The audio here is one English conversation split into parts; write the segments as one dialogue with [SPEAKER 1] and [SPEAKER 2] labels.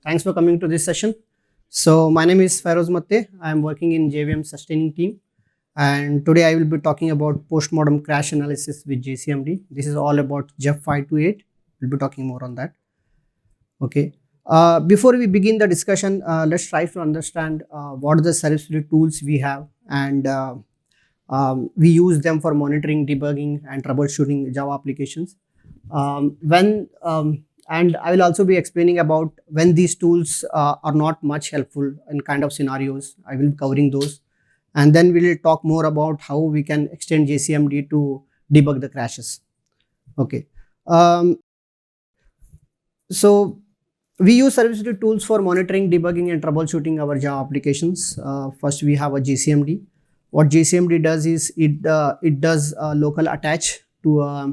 [SPEAKER 1] Thanks for coming to this session. So my name is Fairoz. I am working in JVM sustaining team, and today I will be talking about post-mortem crash analysis with JCMD. This is all about JEF 528. We'll be talking more on that. Okay. Before we begin the discussion, let's try to understand what are the serviceability tools we have, and we use them for monitoring, debugging, and troubleshooting Java applications. And I will also be explaining about when these tools are not much helpful in kind of scenarios. I will be covering those, and then we will talk more about how we can extend JCMD to debug the crashes. Okay. So we use serviceability tools for monitoring, debugging, and troubleshooting our Java applications. First, we have a JCMD. What JCMD does is it does local attach to a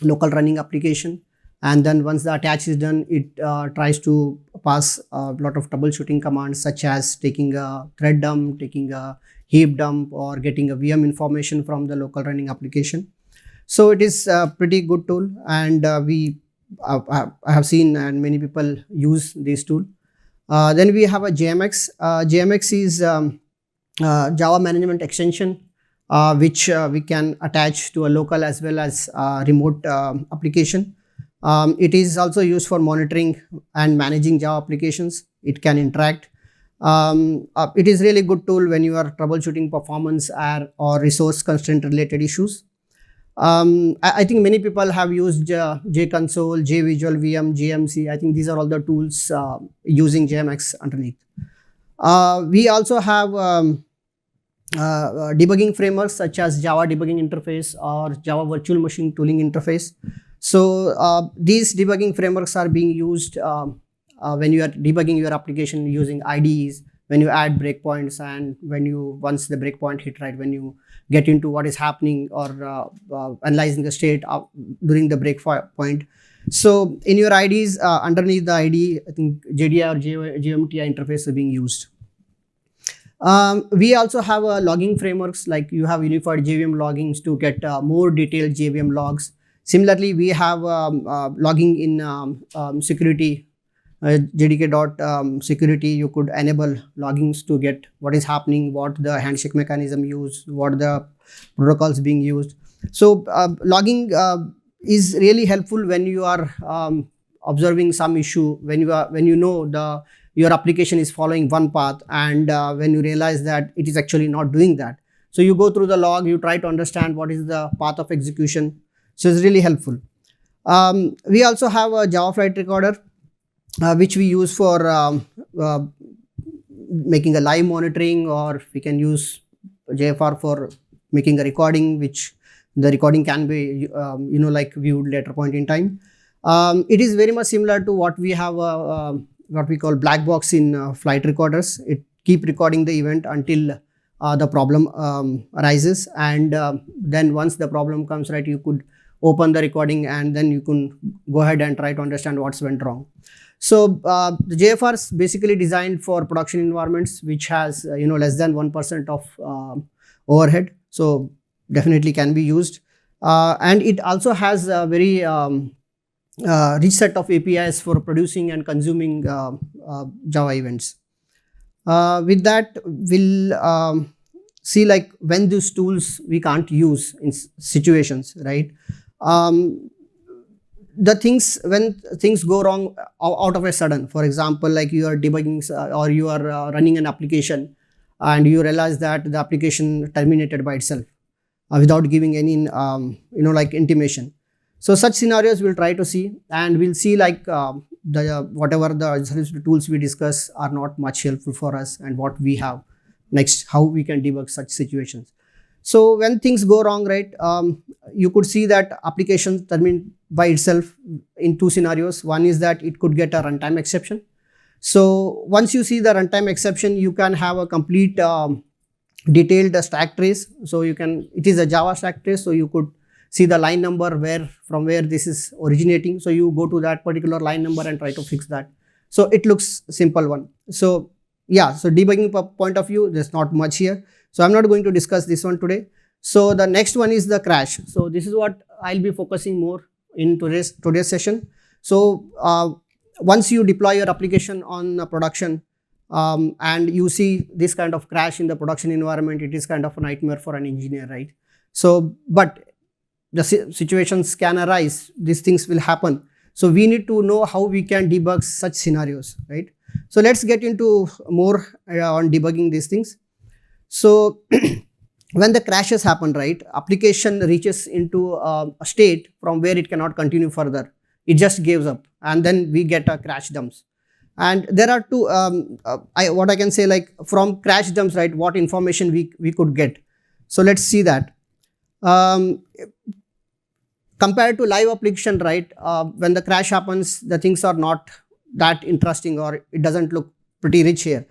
[SPEAKER 1] local running application, and then once the attach is done, it tries to pass a lot of troubleshooting commands, such as taking a thread dump, taking a heap dump, or getting a VM information from the local running application. So it is a pretty good tool, and I have seen and many people use this tool. Then we have a JMX. JMX is Java management extension, which we can attach to a local as well as remote application. It is also used for monitoring and managing Java applications. It can interact. It is really good tool when you are troubleshooting performance or resource constraint related issues. I think many people have used JConsole, JVisualVM, JMC. I think these are all the tools using JMX underneath. We also have debugging frameworks such as Java Debugging Interface or Java Virtual Machine Tooling Interface. So these debugging frameworks are being used when you are debugging your application using IDEs, when you add breakpoints, and once the breakpoint hit, right, when you get into what is happening or analyzing the state during the breakpoint. So in your IDs, underneath the IDE, I think JDI or GMTI interface are being used. We also have logging frameworks, like you have unified JVM loggings to get more detailed JVM logs. Similarly, we have logging in security, JDK.security. You could enable loggings to get what is happening, what the handshake mechanism used, what the protocols being used. So logging is really helpful when you are observing some issue, when you know your application is following one path, and when you realize that it is actually not doing that. So you go through the log, you try to understand what is the path of execution. So it's really helpful. We also have a Java flight recorder, which we use for making a live monitoring, or we can use JFR for making a recording, which the recording can be like viewed later point in time. It is very much similar to what we have what we call black box in flight recorders. It keep recording the event until the problem arises, and then once the problem comes, right, you could open the recording and then you can go ahead and try to understand what's went wrong. So the JFR is basically designed for production environments which has less than 1% of overhead. So definitely can be used, and it also has a very rich set of APIs for producing and consuming Java events. With that, we'll see like when these tools we can't use in situations, right? The things when things go wrong out of a sudden. For example, like you are debugging or you are running an application, and you realize that the application terminated by itself without giving any like intimation. So such scenarios we'll try to see, and we'll see like whatever the serviceability tools we discuss are not much helpful for us, and what we have next, how we can debug such situations. So when things go wrong, right, you could see that application terminate by itself in two scenarios. One is that it could get a runtime exception. So once you see the runtime exception, you can have a complete detailed stack trace. So it is a Java stack trace, so you could see the line number from where this is originating. So you go to that particular line number and try to fix that. So it looks simple one. So yeah, so debugging point of view, there's not much here. So I'm not going to discuss this one today. So the next one is the crash. So this is what I'll be focusing more in today's session. So once you deploy your application on production and you see this kind of crash in the production environment, it is kind of a nightmare for an engineer, right? So, but the situations can arise, these things will happen. So we need to know how we can debug such scenarios, right? So let's get into more on debugging these things. So when the crashes happen, right, application reaches into a state from where it cannot continue further. It just gives up, and then we get a crash dumps. And there are two, what I can say, like from crash dumps, right, what information we could get. So let's see that. Compared to live application, right, when the crash happens, the things are not that interesting, or it doesn't look pretty rich here.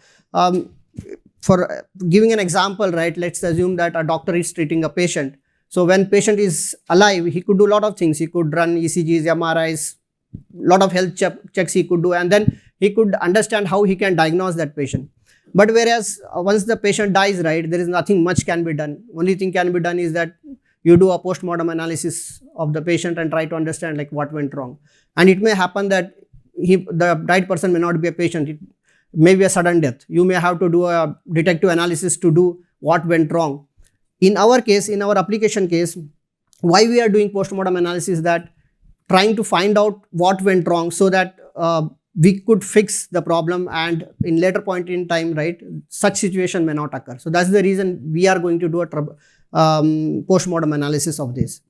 [SPEAKER 1] For giving an example, right, let's assume that a doctor is treating a patient. So when patient is alive, he could do a lot of things. He could run ECGs, MRIs, lot of health checks he could do, and then he could understand how he can diagnose that patient. But whereas once the patient dies, right, there is nothing much can be done. Only thing can be done is that you do a post-mortem analysis of the patient and try to understand like what went wrong. And it may happen that the right person may not be a patient. It may be a sudden death. You may have to do a detective analysis to do what went wrong. In our case, in our application case, why we are doing post-mortem analysis is that trying to find out what went wrong so that we could fix the problem, and in later point in time, right, such situation may not occur. So that's the reason we are going to do a post-mortem analysis of this.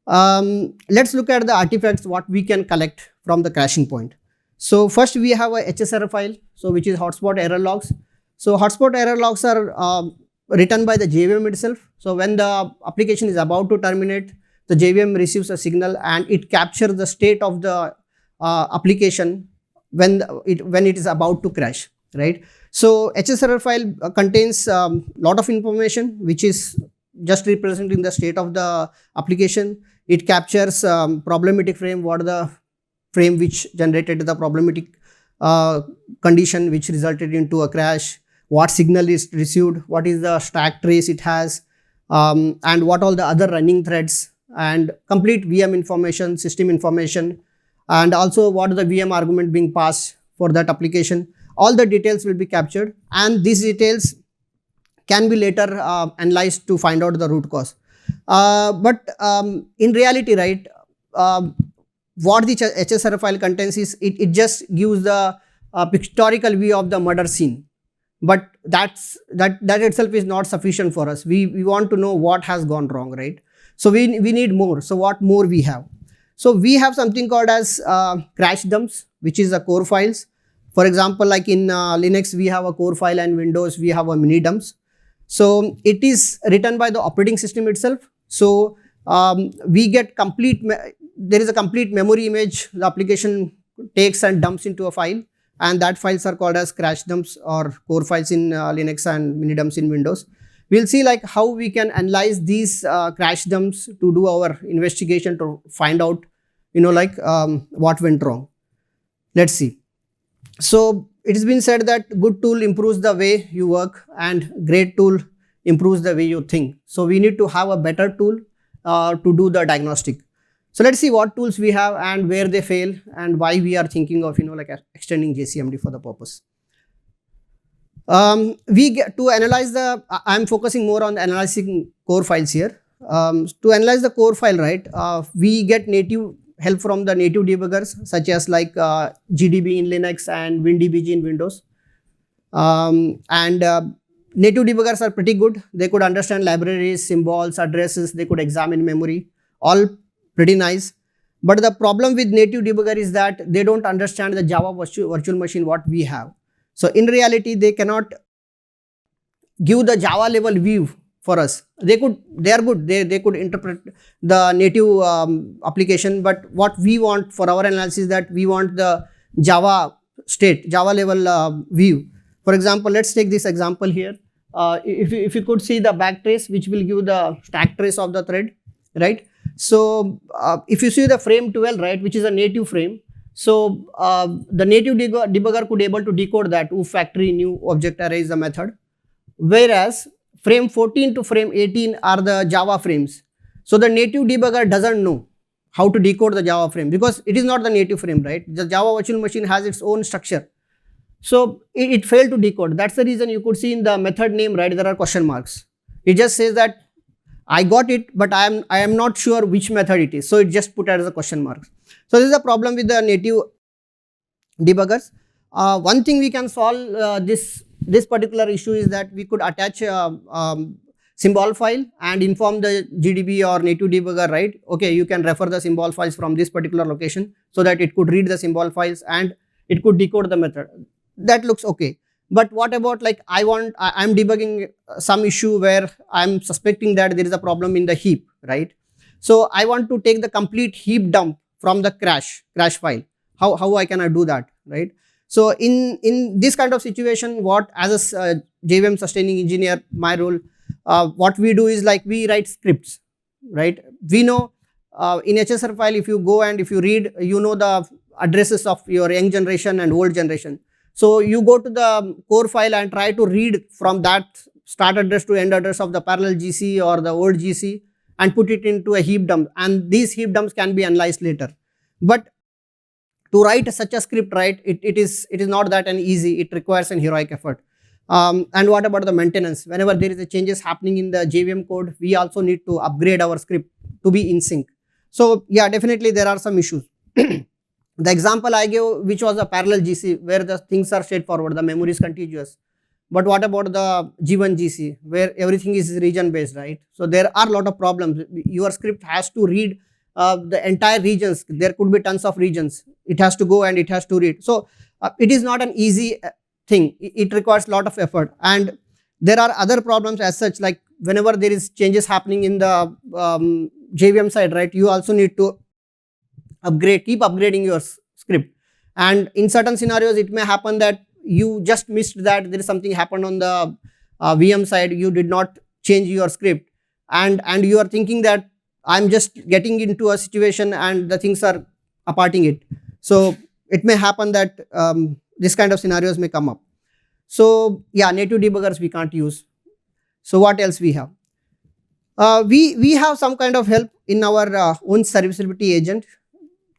[SPEAKER 1] Let's look at the artifacts, what we can collect from the crashing point. So first we have a HSR file, so which is hotspot error logs. So hotspot error logs are written by the JVM itself. So when the application is about to terminate, the JVM receives a signal and it captures the state of the application when it is about to crash, right? So HSR file contains lot of information which is just representing the state of the application. It captures problematic frame, what are the frame which generated the problematic condition which resulted into a crash, what signal is received, what is the stack trace it has, and what all the other running threads, and complete VM information, system information, and also what is the VM argument being passed for that application. All the details will be captured, and these details can be later analyzed to find out the root cause. But in reality, right, what the HSR file contains is it just gives the pictorial view of the murder scene, but that itself is not sufficient for us. We want to know what has gone wrong, right? So we need more. So what more we have? So we have something called as crash dumps, which is the core files. For example, like in Linux, we have a core file, and Windows, we have a minidumps. So it is written by the operating system itself. So we get there is a complete memory image the application takes and dumps into a file, and that files are called as crash dumps or core files in Linux and minidumps in Windows. We'll see like how we can analyze these crash dumps to do our investigation to find out, you know, like what went wrong. Let's see. So it has been said that good tool improves the way you work and great tool improves the way you think. So we need to have a better tool to do the diagnostic. So let's see what tools we have and where they fail and why we are thinking of, you know, like extending JCMD for the purpose. We get to analyze I'm focusing more on analyzing core files here. To analyze the core file, right, we get native help from the native debuggers such as like GDB in Linux and WinDBG in Windows. Native debuggers are pretty good. They could understand libraries, symbols, addresses, they could examine memory, all pretty nice. But the problem with native debugger is that they don't understand the Java virtual machine what we have. So in reality, they cannot give the Java level view for us. They are good. They could interpret the native application, but what we want for our analysis is that we want the Java state, Java level view. For example, let's take this example here. If you could see the backtrace, which will give the stack trace of the thread, right? So if you see the frame 12, right, which is a native frame. So the native debugger could able to decode that oof factory new object array is the method, whereas frame 14 to frame 18 are the Java frames. So the native debugger doesn't know how to decode the Java frame, because it is not the native frame, right? The Java virtual machine has its own structure. So it failed to decode. That's the reason you could see in the method name, right, there are question marks. It just says that I got it, but I am not sure which method it is. So it just put it as a question mark. So this is a problem with the native debuggers. One thing we can solve this particular issue is that we could attach symbol file and inform the GDB or native debugger, right? Okay, you can refer the symbol files from this particular location, so that it could read the symbol files and it could decode the method. That looks okay. But what about, like, I'm debugging some issue where I'm suspecting that there is a problem in the heap, right? So I want to take the complete heap dump from the crash file. How I can do that, right? So in this kind of situation, what, as a JVM sustaining engineer, my role, what we do is, like, we write scripts, right? We know in HSR file, if you go and if you read, you know the addresses of your young generation and old generation. So you go to the core file and try to read from that start address to end address of the parallel GC or the old GC and put it into a heap dump, and these heap dumps can be analyzed later. But to write such a script, right, it is not that an easy. It requires an heroic effort. And what about the maintenance? Whenever there is a changes happening in the JVM code, we also need to upgrade our script to be in sync. So yeah, definitely there are some issues. The example I gave, which was a parallel GC, where the things are straightforward, the memory is contiguous. But what about the G1 GC, where everything is region based, right? So there are a lot of problems. Your script has to read the entire regions. There could be tons of regions. It has to go and it has to read. So it is not an easy thing. It requires a lot of effort. And there are other problems as such, like whenever there is changes happening in the JVM side, right, you also need to keep upgrading your script. And in certain scenarios, it may happen that you just missed that there is something happened on the VM side. You did not change your script, and you are thinking that I'm just getting into a situation and the things are aparting it. So it may happen that this kind of scenarios may come up. So yeah, native debuggers we can't use. So what else we have? We have some kind of help in our own serviceability agent.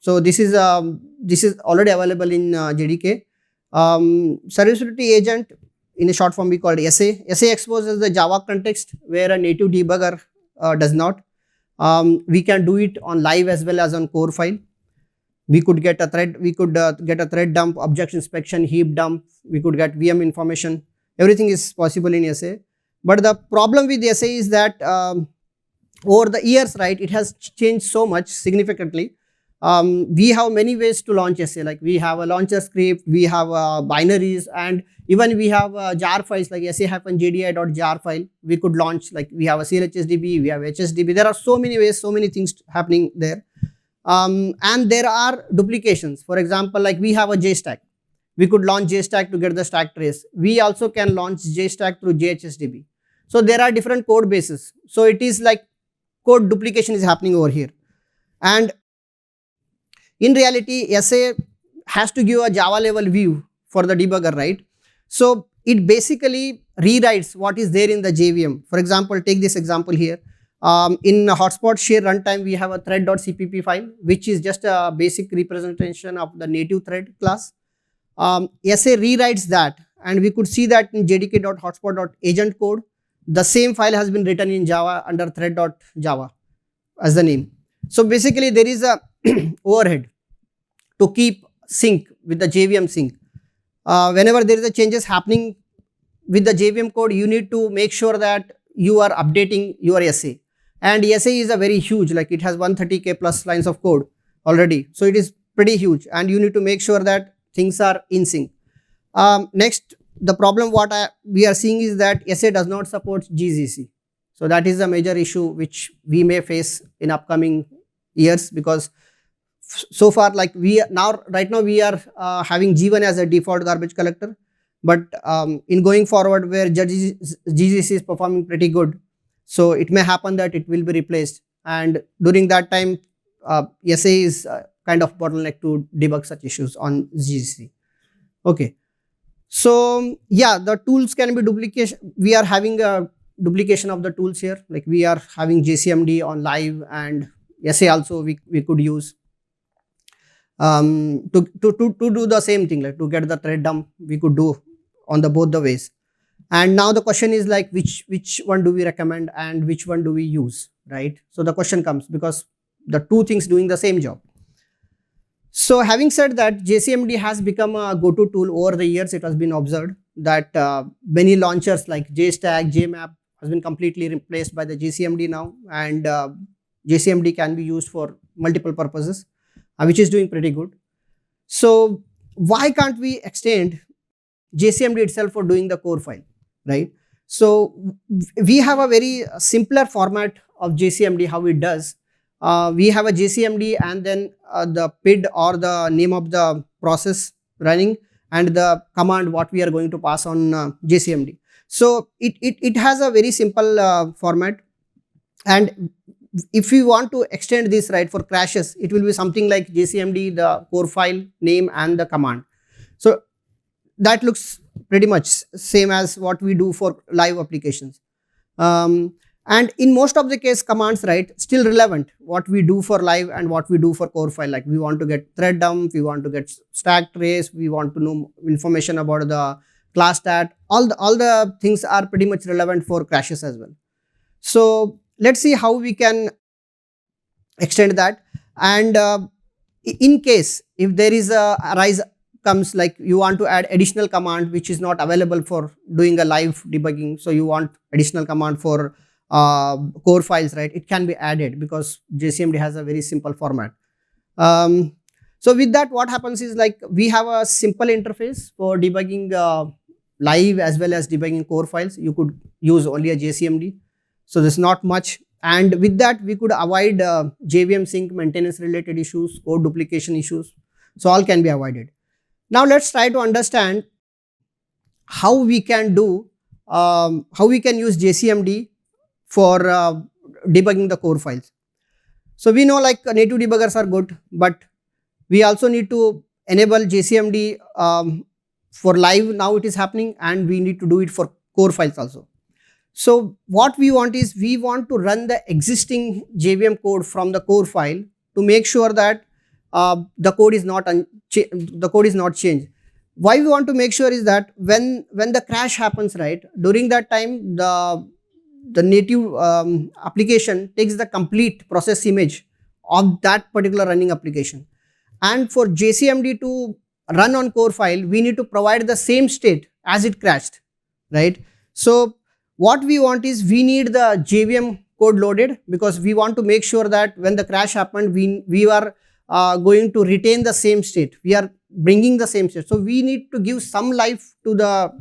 [SPEAKER 1] So this is already available in JDK. Serviceability agent, in a short form we call it SA. SA exposes the Java context where a native debugger does not. We can do it on live as well as on core file. We could get a thread. We could get a thread dump, object inspection, heap dump. We could get VM information. Everything is possible in SA. But the problem with SA is that over the years, right, it has changed so much significantly. We have many ways to launch SA, like we have a launcher script, we have binaries, and even we have jar files like sa-jdi.jar file. We could launch, like we have a CLHSDB, we have HSDB. There are so many ways, so many things happening there. And there are duplications. For example, like we have a JStack. We could launch JStack to get the stack trace. We also can launch JStack through JHSDB. So there are different code bases. So it is like code duplication is happening over here. And in reality, SA has to give a Java level view for the debugger, right? So it basically rewrites what is there in the JVM. For example, take this example here. In HotSpot share runtime, we have a thread.cpp file, which is just a basic representation of the native thread class. SA rewrites that, and we could see that in jdk.hotspot.agent code, the same file has been written in Java under thread.java as the name. So basically, there is a overhead to keep sync with the JVM sync. Whenever there is a changes happening with the JVM code, you need to make sure that you are updating your SA. And SA is a very huge, like it has 130k plus lines of code already. So it is pretty huge, and you need to make sure that things are in sync. Next, the problem we are seeing is that SA does not support gCC. So that is a major issue which we may face in upcoming years, because so far, like right now we are having G1 as a default garbage collector, but in going forward, where gCC is performing pretty good, so it may happen that it will be replaced, and during that time SA is kind of bottleneck to debug such issues on gCC. Okay, so yeah, the tools can be duplication. We are having a duplication of the tools here, like we are having JCMD on live, and SA also we could use to do the same thing, like to get the thread dump we could do on the both the ways. And now the question is like which one do we recommend and which one do we use, right? So the question comes because the two things doing the same job. So having said that, JCMD has become a go-to tool over the years. It has been observed that many launchers like JStack, JMap has been completely replaced by the JCMD now, and JCMD can be used for multiple purposes, which is doing pretty good. So why can't we extend JCMD itself for doing the core file, right? So we have a very simpler format of JCMD, how it does. We have a JCMD and then the PID or the name of the process running and the command what we are going to pass on JCMD. So it has a very simple format, and if we want to extend this, right, for crashes, it will be something like JCMD, the core file name and the command. So that looks pretty much same as what we do for live applications. And in most of the case commands, right, still relevant what we do for live and what we do for core file. Like we want to get thread dump, we want to get stack trace, we want to know information about the class stat. All the things are pretty much relevant for crashes as well. So let's see how we can extend that. And in case if there is a arise comes, like you want to add additional command which is not available for doing a live debugging, so you want additional command for core files, right, it can be added because JCMD has a very simple format. So with that, what happens is like we have a simple interface for debugging live as well as debugging core files. You could use only a JCMD, so there's not much. And with that, we could avoid JVM sync maintenance related issues, code duplication issues. So all can be avoided. Now let's try to understand how we can do, how we can use JCMD for debugging the core files. So we know like native debuggers are good, but we also need to enable JCMD for live. Now it is happening, and we need to do it for core files also. So what we want is we want to run the existing JVM code from the core file to make sure that the code is not changed. Why we want to make sure is that when the crash happens, right, during that time the native application takes the complete process image of that particular running application, and for JCMD to run on core file, we need to provide the same state as it crashed, right? So what we want is we need the JVM code loaded because we want to make sure that when the crash happened, we are going to retain the same state. We are bringing the same state. So we need to give some life to the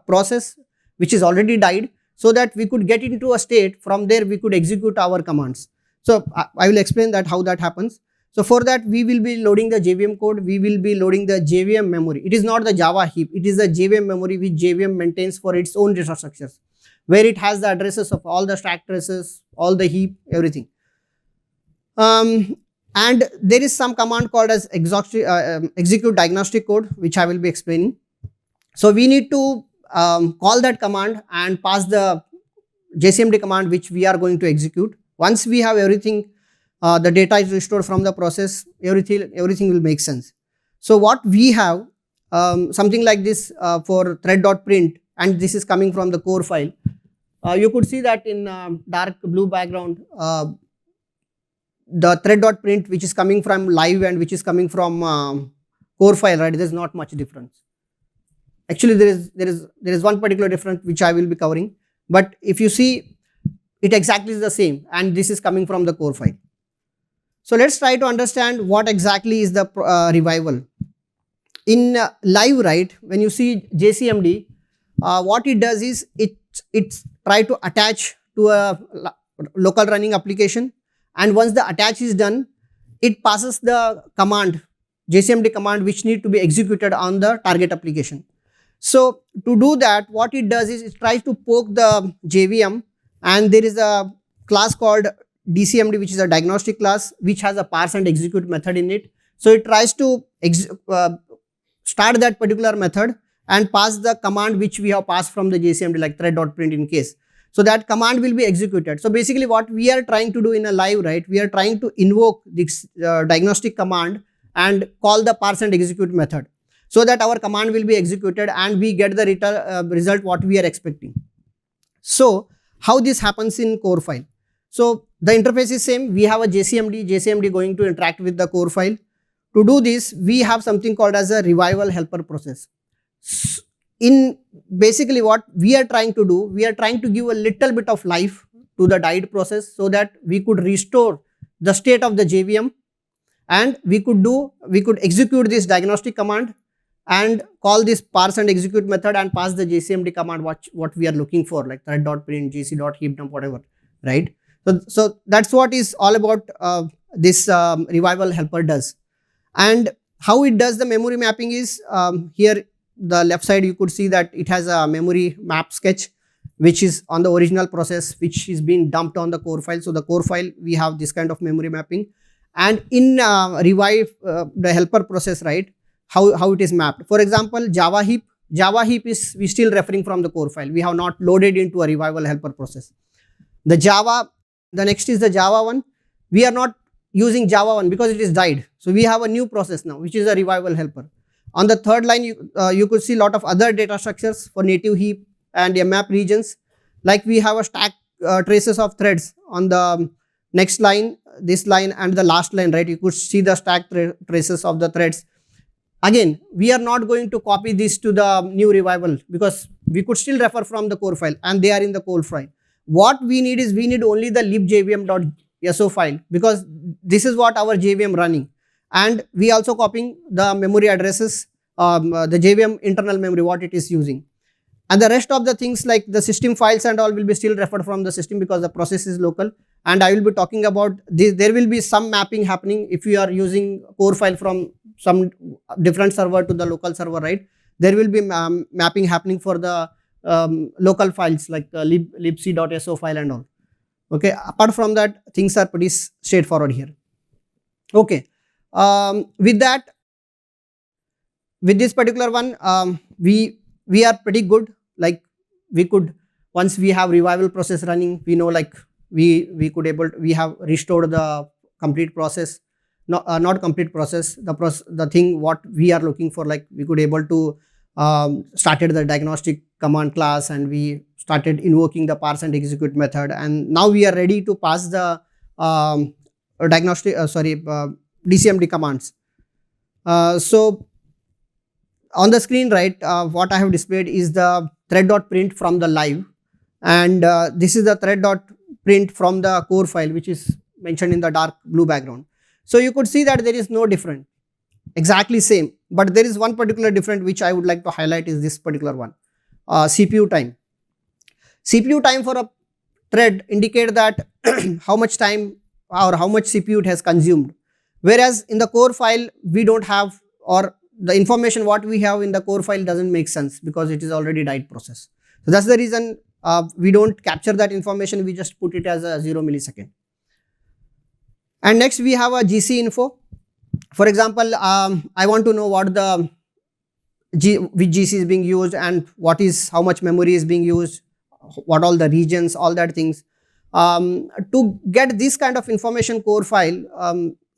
[SPEAKER 1] process which is already died, so that we could get into a state. From there we could execute our commands. So I will explain that how that happens. So for that we will be loading the JVM code. We will be loading the JVM memory. It is not the Java heap. It is the JVM memory which JVM maintains for its own data structures, where it has the addresses of all the stack traces, all the heap, everything. And there is some command called as execute diagnostic code, which I will be explaining. So we need to call that command and pass the JCMD command which we are going to execute. Once we have everything, the data is restored from the process, everything will make sense. So what we have, something like this for thread.print, and this is coming from the core file. You could see that in dark blue background, the thread.print which is coming from live and which is coming from core file, right? There is not much difference. Actually, there is one particular difference which I will be covering, but if you see, it exactly is the same, and this is coming from the core file. So let's try to understand what exactly is the revival. In live, right, when you see JCMD, what it does is it try to attach to a local running application, and once the attach is done, it passes the command, JCMD command, which need to be executed on the target application. So to do that, what it does is it tries to poke the JVM, and there is a class called DCMD, which is a diagnostic class, which has a parse and execute method in it. So it tries to start that particular method and pass the command which we have passed from the JCMD, like thread.print in case. So that command will be executed. So basically what we are trying to do in a live, right, we are trying to invoke this diagnostic command and call the parse and execute method, so that our command will be executed and we get the result what we are expecting. So how this happens in core file? So the interface is same. We have a JCMD going to interact with the core file. To do this, we have something called as a revival helper process. In basically what we are trying to do, we are trying to give a little bit of life to the died process so that we could restore the state of the JVM, and we could execute this diagnostic command and call this parse and execute method and pass the JCMD command what we are looking for, like thread.print, gc.heapdump, whatever, right? So that's what is all about this revival helper does. And how it does the memory mapping is, here the left side you could see that it has a memory map sketch which is on the original process, which is being dumped on the core file. So the core file, we have this kind of memory mapping, and in revive the helper process, right, how it is mapped. For example, Java heap is we still referring from the core file. We have not loaded into a revival helper process. The next is the JavaOne. We are not using JavaOne because it is died. So we have a new process now, which is a revival helper. On the third line, you could see a lot of other data structures for native heap and map regions. Like we have a stack traces of threads on the next line, this line, and the last line, right? You could see the stack traces of the threads. Again, we are not going to copy this to the new revival because we could still refer from the core file and they are in the core file. What we need is, we need only the libjvm.so file, because this is what our JVM running. And we also copying the memory addresses, the JVM internal memory, what it is using. And the rest of the things like the system files and all will be still referred from the system because the process is local. And I will be talking about this. There will be some mapping happening if you are using core file from some different server to the local server, right? There will be mapping happening for the local files like libc.so file and all. Okay, apart from that, things are pretty straightforward here. Okay, with this particular one, we are pretty good. Like we could, once we have revival process running, we know like we have restored the complete process, not complete process, the thing what we are looking for. Like we could able to started the diagnostic command class, and we started invoking the parse and execute method, and now we are ready to pass the DCMD commands. So on the screen, right, what I have displayed is the thread.print from the live, and this is the thread.print from the core file, which is mentioned in the dark blue background. So you could see that there is no different, exactly same, but there is one particular different which I would like to highlight is this particular one, CPU time. CPU time for a thread indicate that how much time or how much CPU it has consumed, whereas in the core file we don't have, or the information what we have in the core file doesn't make sense because it is already died process. So that's the reason we don't capture that information, we just put it as a 0 millisecond. And next we have a GC info. For example, I want to know what which GC is being used and how much memory is being used, what all the regions, all that things. To get this kind of information core file,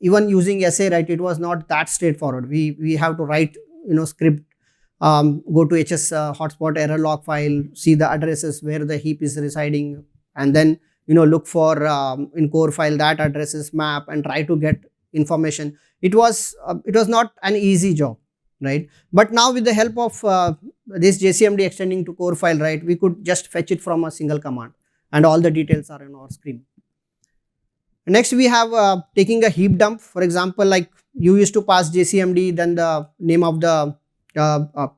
[SPEAKER 1] even using SA, right, it was not that straightforward. We have to write, script, go to HS hotspot error log file, see the addresses where the heap is residing, and then look for in core file that addresses map and try to get information. It was not an easy job, right? But now with the help of this JCMD extending to core file, right, we could just fetch it from a single command and all the details are on our screen. Next we have taking a heap dump. For example, like you used to pass JCMD, then the name of the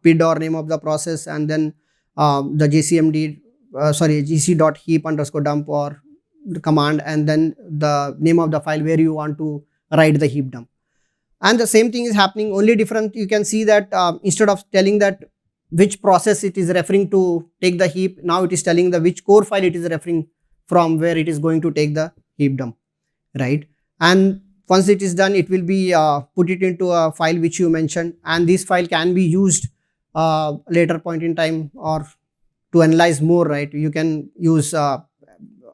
[SPEAKER 1] PID or name of the process, and then the JCMD, gc.heap_dump or the command, and then the name of the file where you want to write the heap dump. And the same thing is happening, only different. You can see that instead of telling that which process it is referring to take the heap, now it is telling the which core file it is referring from where it is going to take the heap dump, right? And once it is done, it will be put it into a file which you mentioned, and this file can be used later point in time, or to analyze more, right, you can use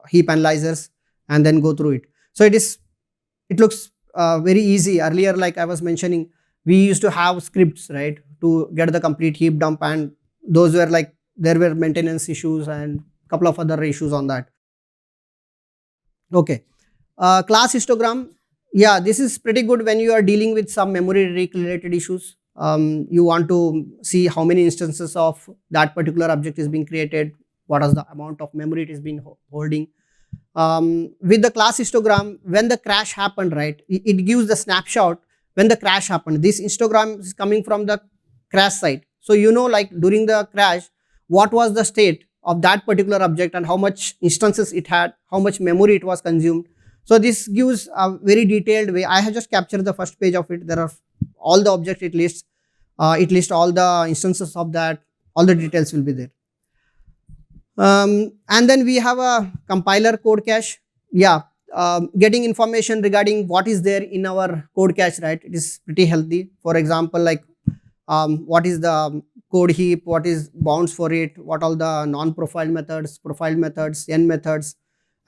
[SPEAKER 1] heap analyzers and then go through it. So it looks very easy. Earlier, like I was mentioning, we used to have scripts, right, to get the complete heap dump, and those were like, there were maintenance issues and couple of other issues on that. Okay, class histogram. Yeah, this is pretty good when you are dealing with some memory leak related issues. You want to see how many instances of that particular object is being created, what is the amount of memory it is being holding. With the class histogram, when the crash happened, right, it gives the snapshot when the crash happened. This histogram is coming from the crash site. So you know, like during the crash, what was the state of that particular object and how much instances it had, how much memory it was consumed. So this gives a very detailed way. I have just captured the first page of it. There are all the objects it lists. It lists all the instances of that. All the details will be there. And then we have a compiler code cache. Yeah, getting information regarding what is there in our code cache, right? It is pretty healthy. For example, like what is the code heap, what is bounds for it, what all the non-profile methods, profile methods, n methods,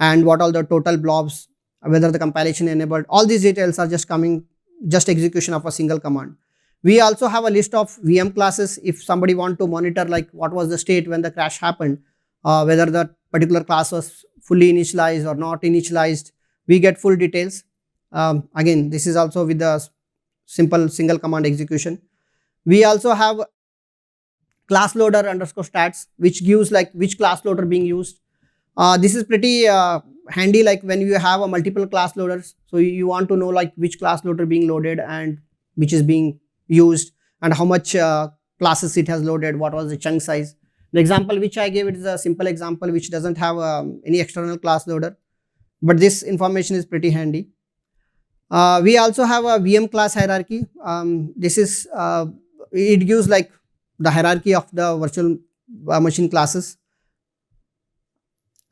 [SPEAKER 1] and what all the total blobs, whether the compilation enabled. All these details are just coming, just execution of a single command. We also have a list of VM classes. If somebody want to monitor like what was the state when the crash happened, whether the particular class was fully initialized or not initialized, we get full details. Again, this is also with the simple single command execution. We also have class loader underscore stats, which gives like which class loader being used. This is pretty handy, like when you have a multiple class loaders. So you want to know like which class loader being loaded and which is being used and how much classes it has loaded, what was the chunk size. The example which I gave, it is a simple example which doesn't have any external class loader, but this information is pretty handy. We also have a VM class hierarchy. This is, it gives like the hierarchy of the virtual machine classes.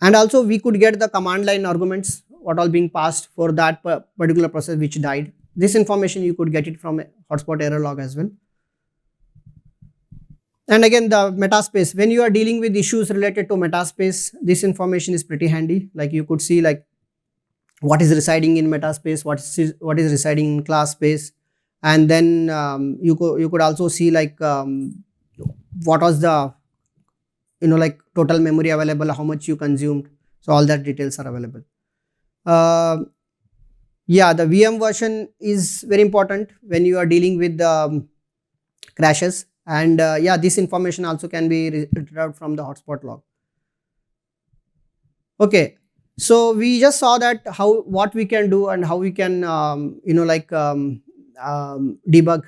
[SPEAKER 1] And also we could get the command line arguments, what all being passed for that particular process which died. This information you could get it from a HotSpot error log as well. And again, the metaspace, when you are dealing with issues related to metaspace, this information is pretty handy. Like you could see like what is residing in metaspace, what is residing in class space. And then you could also see like what was the, you know, like total memory available, how much you consumed. So all that details are available. Yeah, the VM version is very important when you are dealing with crashes. And yeah, this information also can be retrieved from the HotSpot log. Okay, so we just saw that what we can do and how we can you know, like debug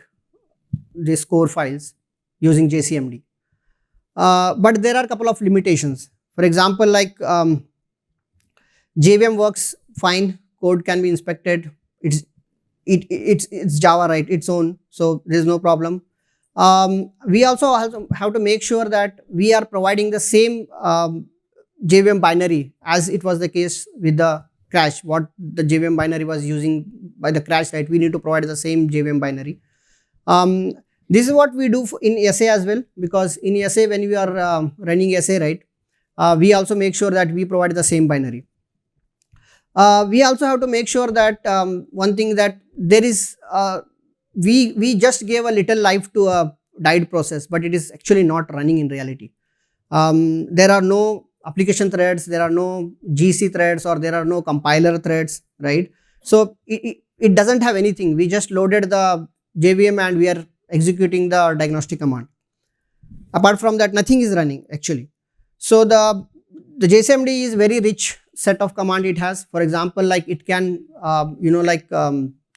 [SPEAKER 1] these core files using JCMD. But there are a couple of limitations. For example, like JVM works fine, code can be inspected. It's Java, right? Its own, so there is no problem. We also have to make sure that we are providing the same JVM binary as it was the case with the crash. What the JVM binary was using by the crash, right? We need to provide the same JVM binary. This is what we do in SA as well, because in SA when we are running SA, right, we also make sure that we provide the same binary. We also have to make sure that one thing that there is, we just gave a little life to a died process, but it is actually not running in reality. There are no application threads, there are no GC threads, or there are no compiler threads, right? So it doesn't have anything. We just loaded the JVM and we are executing the diagnostic command. Apart from that, nothing is running actually. So the JCMD is very rich set of command it has. For example, like it can you know, like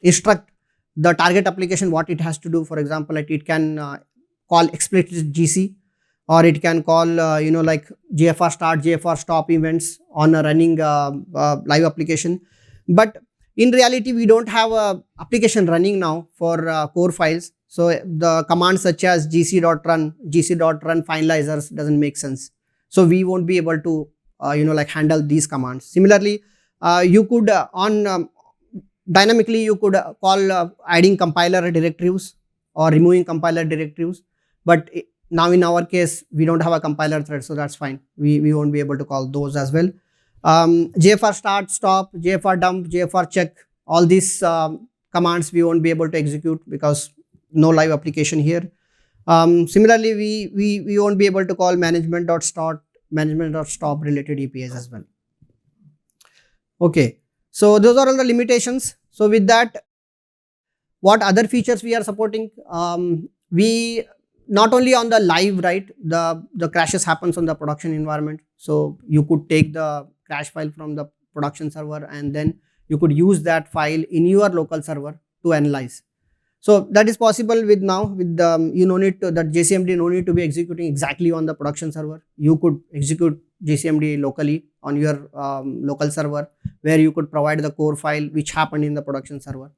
[SPEAKER 1] instruct the target application what it has to do. For example, like it can call explicit GC, or it can call you know, like GFR start, GFR stop events on a running live application. But in reality, we don't have a application running now for core files. So the commands such as gc.run finalizers doesn't make sense. So we won't be able to you know, like handle these commands. Similarly, you could dynamically you could call adding compiler directives or removing compiler directives, but now in our case, we don't have a compiler thread, so that's fine. We won't be able to call those as well. JFR start, stop, JFR dump, JFR check, all these commands we won't be able to execute because no live application here. Similarly, we won't be able to call management.start, management.stop related APIs as well. Okay, so those are all the limitations. So with that, what other features we are supporting? We not only on the live, right? The crashes happens on the production environment. So you could take the crash file from the production server and then you could use that file in your local server to analyze. So that is possible with now with you no need to, that JCMD no need to be executing exactly on the production server. You could execute JCMD locally on your local server where you could provide the core file which happened in the production server.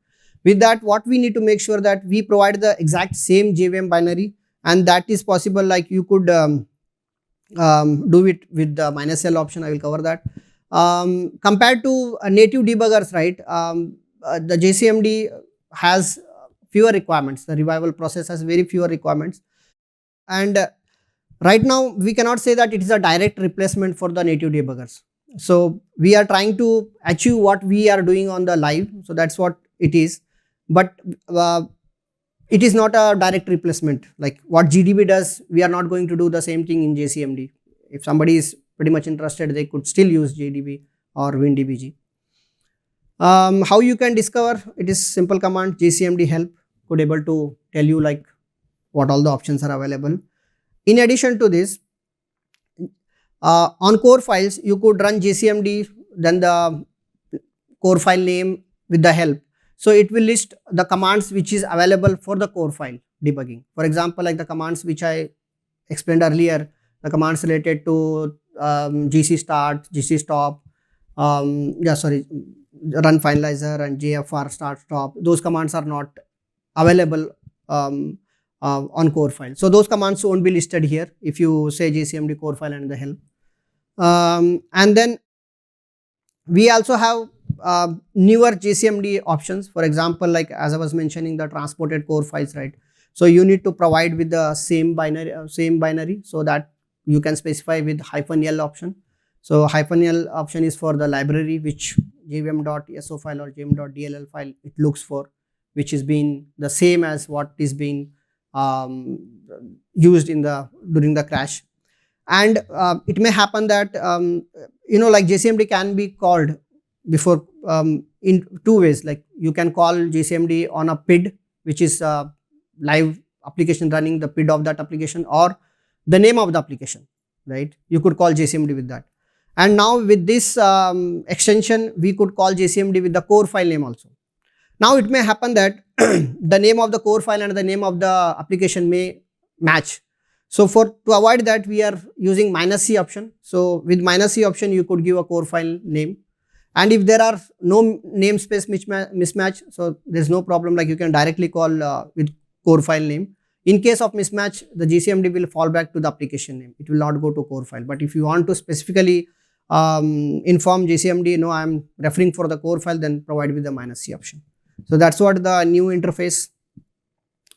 [SPEAKER 1] With that, what we need to make sure that we provide the exact same JVM binary, and that is possible. Like you could do it with the -l option. I will cover that. Compared to native debuggers, right? The JCMD has fewer requirements. The revival process has very fewer requirements, and right now we cannot say that it is a direct replacement for the native debuggers. So we are trying to achieve what we are doing on the live. So that's what it is, but it is not a direct replacement. Like what GDB does, we are not going to do the same thing in JCMD. If somebody is pretty much interested, they could still use JDB or WinDBG. How you can discover? It is simple command JCMD help could able to tell you like what all the options are available. In addition to this, on core files, you could run JCMD, then the core file name with the help. So it will list the commands which is available for the core file debugging. For example, like the commands which I explained earlier, the commands related to GC start, GC stop, run finalizer and JFR start stop. Those commands are not available on core file. So those commands won't be listed here if you say JCMD core file and the help. And then we also have newer JCMD options. For example, like as I was mentioning, the transported core files, right? So you need to provide with the same binary so that you can specify with -l option. So -l option is for the library which jvm.so file or jvm.dll file it looks for, which is being the same as what is being used in during the crash. And it may happen that like JCMD can be called before in two ways. Like you can call JCMD on a PID, which is a live application running the PID of that application, or the name of the application, right? You could call JCMD with that. And now with this extension, we could call JCMD with the core file name also. Now it may happen that the name of the core file and the name of the application may match. So to avoid that, we are using -c option. So with -c option, you could give a core file name. And if there are no namespace mismatch, so there's no problem, like you can directly call with core file name. In case of mismatch, the JCMD will fall back to the application name. It will not go to core file. But if you want to specifically inform JCMD, no, I'm referring for the core file, then provide with the -c option. So that's what the new interface,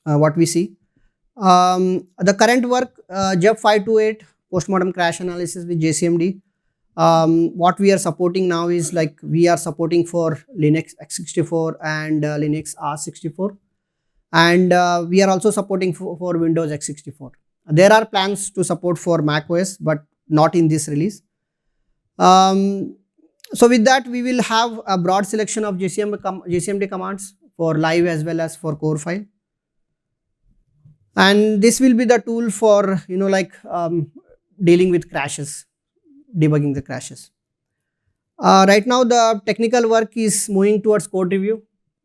[SPEAKER 1] what we see. The current work, JEP 528, Post-Mortem Crash Analysis with JCMD. What we are supporting now is like we are supporting for Linux x64 and Linux R64, and we are also supporting for Windows x64. There are plans to support for Mac OS, but not in this release. So with that, we will have a broad selection of JCMD commands for live as well as for core file. And this will be the tool for, dealing with crashes, debugging the crashes. Right now, the technical work is moving towards code review.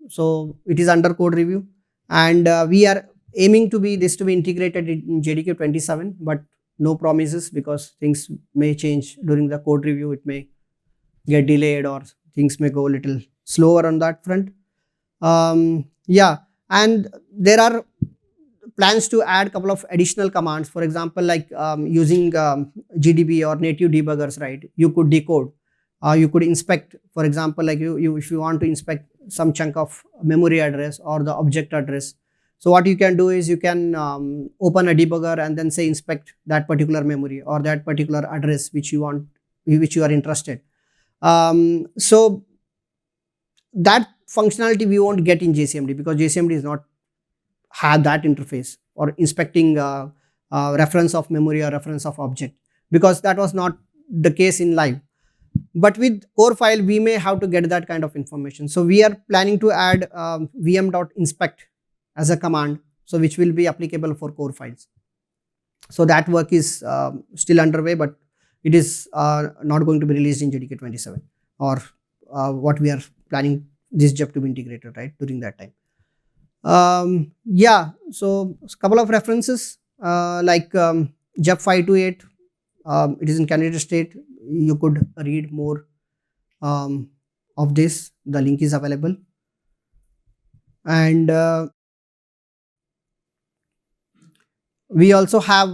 [SPEAKER 1] So it is under code review, and we are aiming to be integrated in JDK 27, but no promises because things may change during the code review. It may get delayed or things may go a little slower on that front. And there are plans to add a couple of additional commands. For example, like using GDB or native debuggers, right? You could decode, you could inspect. For example, like if you want to inspect some chunk of memory address or the object address, So what you can do is you can open a debugger and then say inspect that particular memory or that particular address which you want, which you are interested. So that functionality we won't get in JCMD because JCMD is not have that interface or inspecting reference of memory or reference of object, because that was not the case in live. But with core file, we may have to get that kind of information. So we are planning to add vm.inspect as a command, so which will be applicable for core files. So that work is still underway, but it is not going to be released in JDK 27, or what we are planning this job to be integrated right during that time. Yeah, so a couple of references like JEP 528, it is in candidate state. You could read more of this. The link is available. And we also have,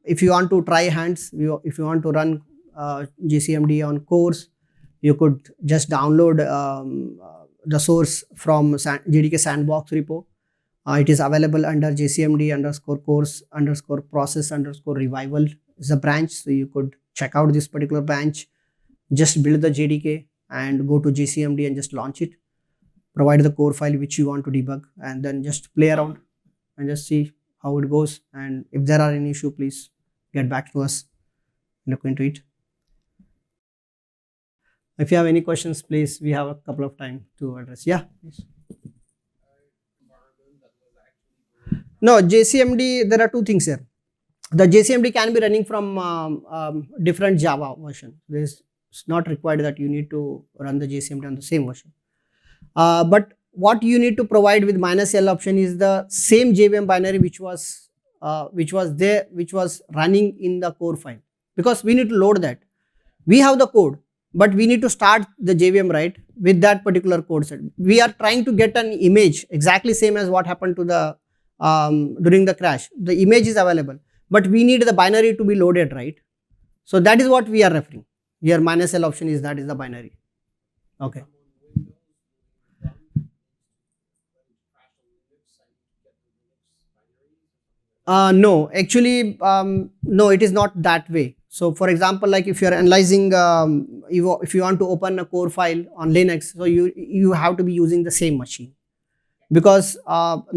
[SPEAKER 1] if you want to try hands, if you want to run JCMD on cores, you could just download the source from JDK sandbox repo. It is available under JCMD_course_process_revival is a branch. So you could check out this particular branch, just build the JDK and go to JCMD and just launch it. Provide the core file which you want to debug, and then just play around and just see how it goes. And if there are any issue, please get back to us, look into it. If you have any questions, please, we have a couple of time to address. Yeah, please. No, JCMD, there are two things here. The JCMD can be running from different Java version. It's not required that you need to run the JCMD on the same version. But what you need to provide with -l option is the same JVM binary which was running in the core file, because we need to load that. We have the code, but we need to start the JVM right with that particular code set. We are trying to get an image exactly same as what happened to the during the crash. The image is available, but we need the binary to be loaded, right? So that is what we are referring. Here -l option is that is the binary. Okay. No, actually, no, it is not that way. So for example, like if you are analyzing, if you want to open a core file on Linux, so you have to be using the same machine, because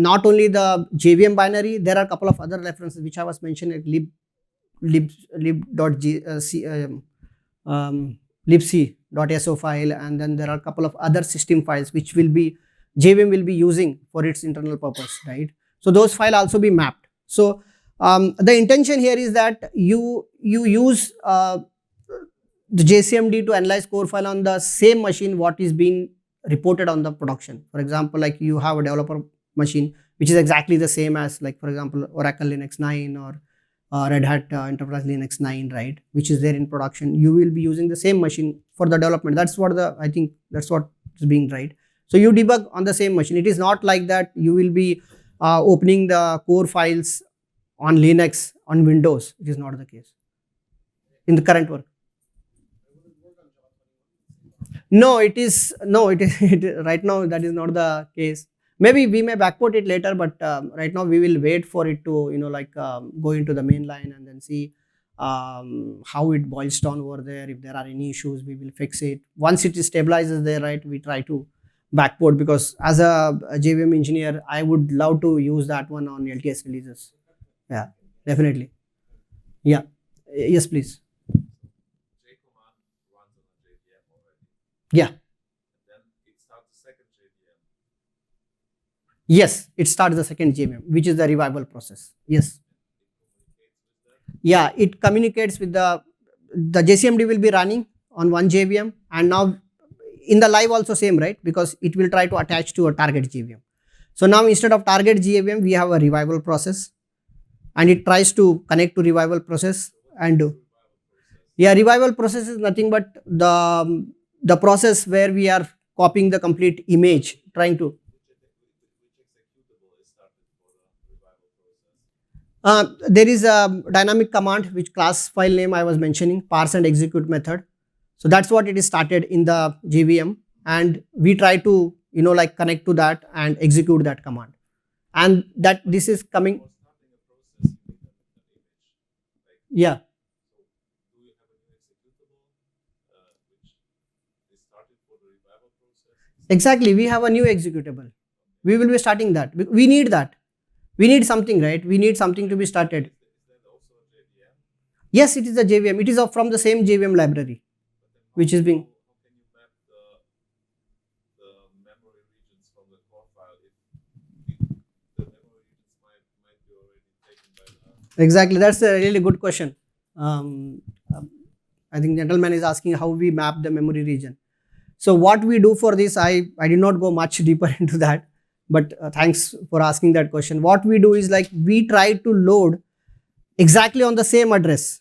[SPEAKER 1] not only the JVM binary, there are a couple of other references which I was mentioning, like libc.so file, and then there are a couple of other system files which will be JVM will be using for its internal purpose, right? So those files also be mapped. So the intention here is that you use the JCMD to analyze core file on the same machine what is being reported on the production. For example, like you have a developer machine which is exactly the same as, like for example, Oracle Linux 9 or Red Hat Enterprise Linux 9, right, which is there in production. You will be using the same machine for the development. That's what I think that's what is being right. So you debug on the same machine. It is not like that you will be opening the core files on Linux on Windows. It is not the case in the current work. No, it is right now that is not the case. Maybe we may backport it later, but right now we will wait for it to go into the main line and then see how it boils down over there. If there are any issues, we will fix it. Once it stabilizes there, right, we try to backport, because as a JVM engineer, I would love to use that one on LTS releases. Yeah, definitely. Yeah. Yes, please. Yeah. Yes, it starts the second JVM, which is the revival process. Yes. Yeah, it communicates with the JCMD will be running on one JVM, and now in the live also same, right? Because it will try to attach to a target JVM. So now instead of target JVM, we have a revival process, and it tries to connect to revival process and do. Yeah, revival process is nothing but the process where we are copying the complete image, trying to. There is a dynamic command which class file name I was mentioning, parse and execute method. So that's what it is started in the JVM, and we try to connect to that and execute that command. and that this is coming. Yeah. Exactly, we have a new executable. We will be starting that. We need that. We need something, right? We need something to be started. Yes, it is a JVM. It is from the same JVM library, which is being. Exactly, that's a really good question. Um, I think gentleman is asking how we map the memory region. So what we do for this, I did not go much deeper into that, but thanks for asking that question. What we do is like we try to load exactly on the same address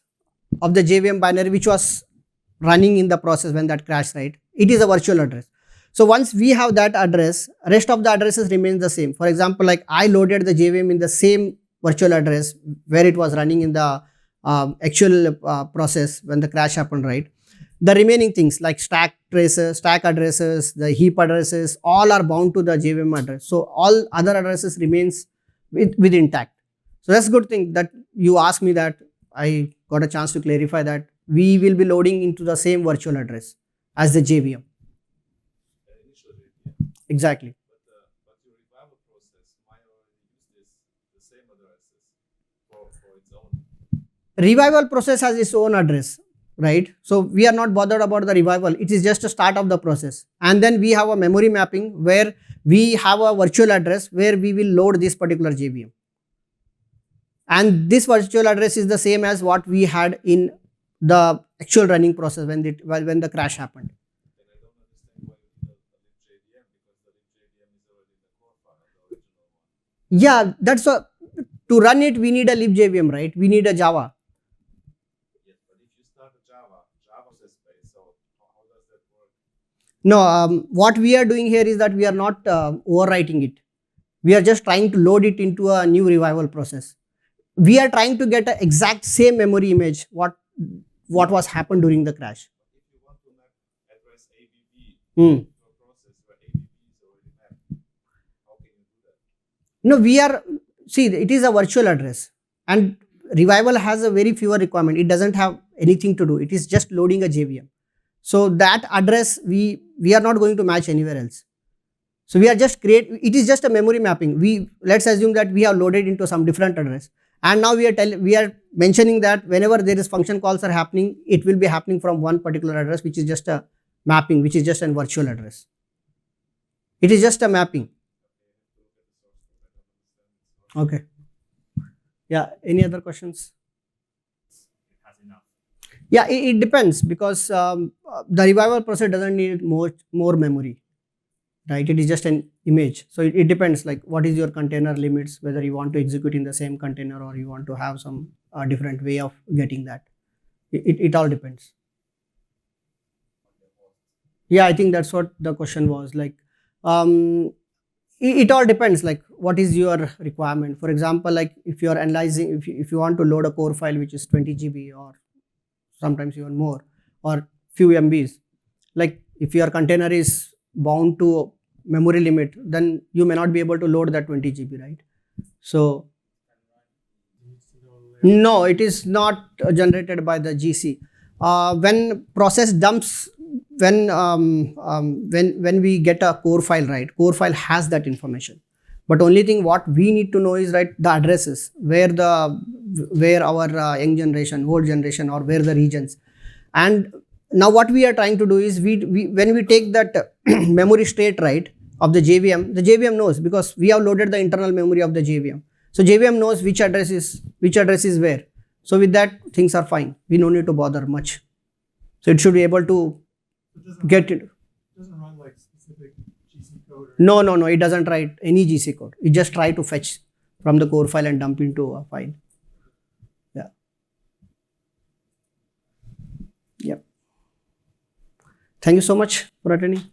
[SPEAKER 1] of the JVM binary which was running in the process when that crashed, right? It is a virtual address. So once we have that address, rest of the addresses remains the same. For example, like I loaded the JVM in the same virtual address where it was running in the actual process when the crash happened, right? The remaining things like stack traces, stack addresses, the heap addresses, all are bound to the JVM address. So all other addresses remains with intact. So that's a good thing that you asked me that. I got a chance to clarify that we will be loading into the same virtual address as the JVM. Exactly. Revival process has its own address, right? So we are not bothered about the revival. It is just a start of the process. And then we have a memory mapping where we have a virtual address where we will load this particular JVM. And this virtual address is the same as what we had in the actual running process when the crash happened. Yeah, that's a, to run it we need a libjvm, right? We need a Java. No, what we are doing here is that we are not overwriting it. We are just trying to load it into a new revival process. We are trying to get an exact same memory image what was happened during the crash. No, we are, see, it is a virtual address and revival has a very fewer requirement. It doesn't have anything to do. It is just loading a JVM. So that address we are not going to match anywhere else. So we are just it is just a memory mapping. Let's assume that we have loaded into some different address. And now we are mentioning that whenever there is function calls are happening, it will be happening from one particular address, which is just a mapping, which is just a virtual address. It is just a mapping. Okay. Yeah. Any other questions? Yeah, it depends because the revival process doesn't need more memory, right? It is just an image. So it depends like what is your container limits, whether you want to execute in the same container or you want to have some different way of getting that. It all depends. Yeah, I think that's what the question was like. It all depends like what is your requirement. For example, like if you are analyzing, if you want to load a core file which is 20 GB or sometimes even more or few MBs, like if your container is bound to memory limit, then you may not be able to load that 20 GB, right? So no, it is not generated by the GC. When process dumps, when we get a core file, right? Core file has that information. But only thing what we need to know is, right, the addresses where our young generation, old generation, or where the regions. And now what we are trying to do is when we take that memory state, right, of the JVM knows because we have loaded the internal memory of the JVM. So JVM knows which address is where. So with that things are fine. We don't need to bother much. So it should be able to get it.
[SPEAKER 2] Doesn't run like specific GC code.
[SPEAKER 1] No, it doesn't write any GC code. It just try to fetch from the core file and dump into a file. Yeah. Yep. Thank you so much for attending.